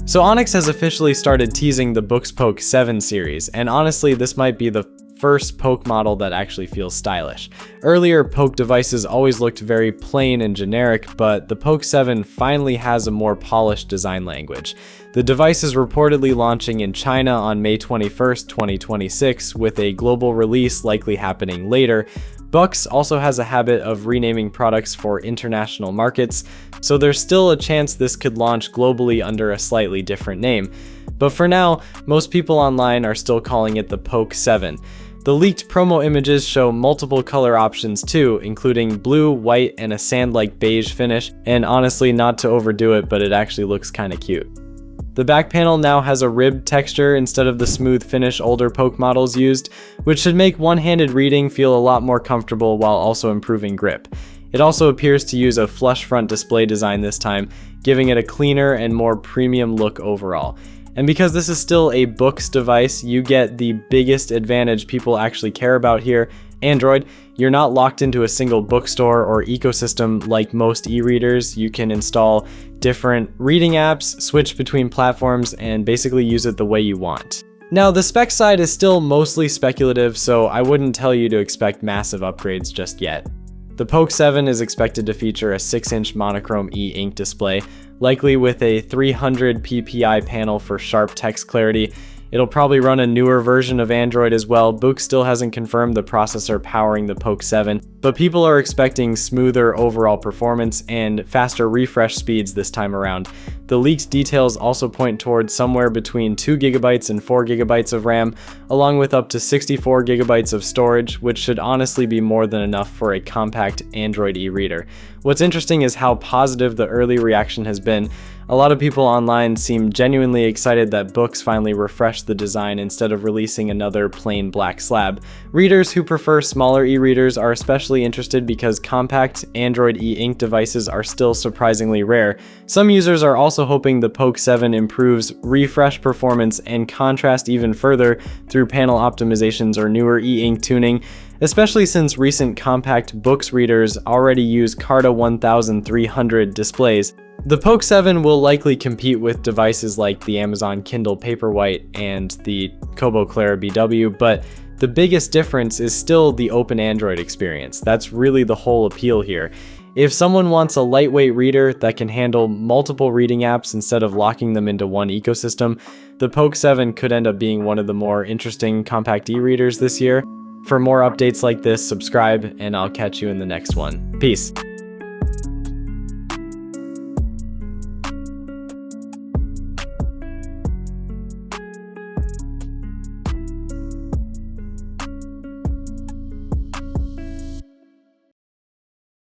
So Onyx has officially started teasing the BOOX Poke 7 series, and honestly, this might be the first Poke model that actually feels stylish. Earlier, Poke devices always looked very plain and generic, but the Poke 7 finally has a more polished design language. The device is reportedly launching in China on May 21st, 2026, with a global release likely happening later. BOOX also has a habit of renaming products for international markets, so there's still a chance this could launch globally under a slightly different name. But for now, most people online are still calling it the Poke 7. The leaked promo images show multiple color options too, including blue, white, and a sand-like beige finish, and honestly, not to overdo it, but it actually looks kinda cute. The back panel now has a ribbed texture instead of the smooth finish older Poke models used, which should make one-handed reading feel a lot more comfortable while also improving grip. It also appears to use a flush front display design this time, giving it a cleaner and more premium look overall. And because this is still a BOOX device, you get the biggest advantage people actually care about here: Android. You're not locked into a single bookstore or ecosystem like most e-readers. You can install different reading apps, switch between platforms, and basically use it the way you want. Now, the spec side is still mostly speculative, so I wouldn't tell you to expect massive upgrades just yet. The Poke 7 is expected to feature a 6-inch monochrome e-ink display, likely with a 300 ppi panel for sharp text clarity. It'll probably run a newer version of Android as well. BOOX still hasn't confirmed the processor powering the Poke 7, but people are expecting smoother overall performance and faster refresh speeds this time around. The leaked details also point towards somewhere between 2 GB and 4 GB of RAM, along with up to 64 GB of storage, which should honestly be more than enough for a compact Android e-reader. What's interesting is how positive the early reaction has been. A lot of people online seem genuinely excited that BOOX finally refreshed the design instead of releasing another plain black slab. Readers who prefer smaller e-readers are especially interested because compact Android e-ink devices are still surprisingly rare. Some users are also hoping the Poke 7 improves refresh performance and contrast even further through panel optimizations or newer e-ink tuning, especially since recent compact BOOX readers already use Carta 1300 displays. The Poke 7 will likely compete with devices like the Amazon Kindle Paperwhite and the Kobo Clara BW, but the biggest difference is still the open Android experience. That's really the whole appeal here. If someone wants a lightweight reader that can handle multiple reading apps instead of locking them into one ecosystem, the Poke 7 could end up being one of the more interesting compact e-readers this year. For more updates like this, subscribe, and I'll catch you in the next one. Peace.